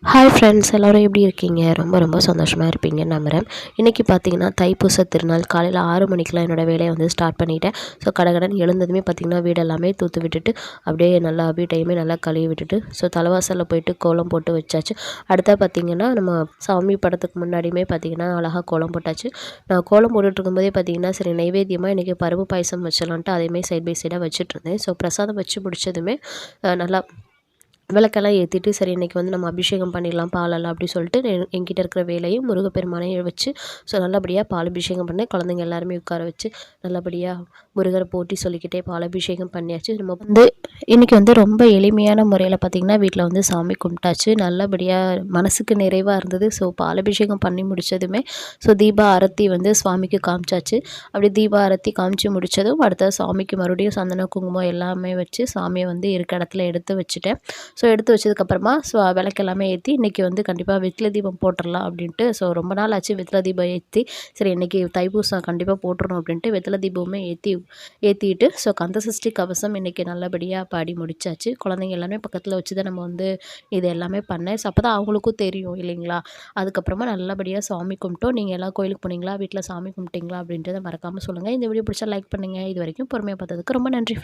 Hi friends, எல்லோரும் எப்படி இருக்கீங்க? ரொம்ப ரொம்ப சந்தோஷமாக இருப்பீங்கன்னு நம்புகிறேன். இன்றைக்கி பார்த்தீங்கன்னா தைப்பூச திருநாள். காலையில் 6 மணிக்கெலாம் என்னோடய வேலையை வந்து ஸ்டார்ட் பண்ணிட்டேன். ஸோ கடகடன் எழுந்ததுமே பார்த்திங்கன்னா வீடு எல்லாமே தூத்து விட்டுட்டு அப்படியே நல்லா வீட்டையுமே நல்லா கழுவி விட்டுட்டு தலைவாசலில் போயிட்டு கோலம் போட்டு வச்சாச்சு. அடுத்தா பார்த்திங்கன்னா நம்ம சாமி படத்துக்கு முன்னாடியுமே பார்த்திங்கன்னா அழகாக கோலம் போட்டாச்சு. நான் கோலம் போட்டுட்ருக்கும்போதே பார்த்திங்கன்னா சரி நைவேத்தியமாக இன்றைக்கி பருப்பு பாயசம் வச்சிடலான்ட்டு அதையுமே சைட் பை சைடாக வச்சுட்ருந்தேன். ஸோ பிரசாதம் வச்சு முடிச்சதுமே நல்லா விளக்கெல்லாம் ஏற்றிட்டு சரி இன்றைக்கி வந்து நம்ம அபிஷேகம் பண்ணிடலாம் பாலெல்லாம் அப்படி சொல்லிட்டு என்கிட்ட இருக்கிற வேலையும் முருகப்பெருமானையும் வச்சு நல்லபடியாக பால் அபிஷேகம் பண்ணேன். குழந்தைங்க எல்லாருமே உட்கார வச்சு நல்லபடியாக முருகரை போட்டி சொல்லிக்கிட்டே பால் அபிஷேகம் பண்ணியாச்சு. நம்ம வந்து இன்றைக்கி வந்து ரொம்ப எளிமையான முறையில் பார்த்திங்கன்னா வீட்டில் வந்து சாமி கும்பிட்டாச்சு. நல்லபடியாக மனசுக்கு நிறைவாக இருந்தது. பால் அபிஷேகம் பண்ணி முடித்ததுமே தீப ஆரத்தி வந்து சுவாமிக்கு காமிச்சாச்சு. அப்படி தீப ஆரத்தி காமிச்சு முடித்ததும் அடுத்த சாமிக்கு மறுபடியும் சந்தன குங்குமம் எல்லாமே வச்சு சாமியை வந்து இருக்க இடத்துல எடுத்து வச்சுட்டேன். எடுத்து வச்சதுக்கப்புறமா விளக்கு எல்லாமே ஏற்றி இன்றைக்கி வந்து கண்டிப்பாக வெற்றிலை தீபம் போட்டுடலாம் அப்படின்ட்டு ரொம்ப நாள் ஆச்சு வெற்றிலை தீபம் ஏற்றி சரி இன்றைக்கி தைப்பூசம் கண்டிப்பாக போட்டுறணும் அப்படின்ட்டு வெற்றிலை தீபமே ஏற்றிட்டு கந்த சஷ்டி கவசம் இன்றைக்கி நல்லபடியாக பாடி முடிச்சாச்சு. குழந்தைங்க எல்லாமே பக்கத்தில் வச்சு தான் நம்ம வந்து இது எல்லாமே பண்ணேன். அப்போ தான் அவங்களுக்கும் தெரியும் இல்லைங்களா. அதுக்கப்புறமா நல்லபடியாக சாமி கும்பிட்டோம். நீங்கள் எல்லாம் கோயிலுக்கு போனீங்களா, வீட்டில் சாமி கும்பிட்டீங்களா அப்படின்றத மறக்காமல் சொல்லுங்கள். இந்த வீடியோ பிடிச்சா லைக் பண்ணுங்கள். இது வரைக்கும் பொறுமையாக பார்த்ததுக்கு ரொம்ப நன்றி.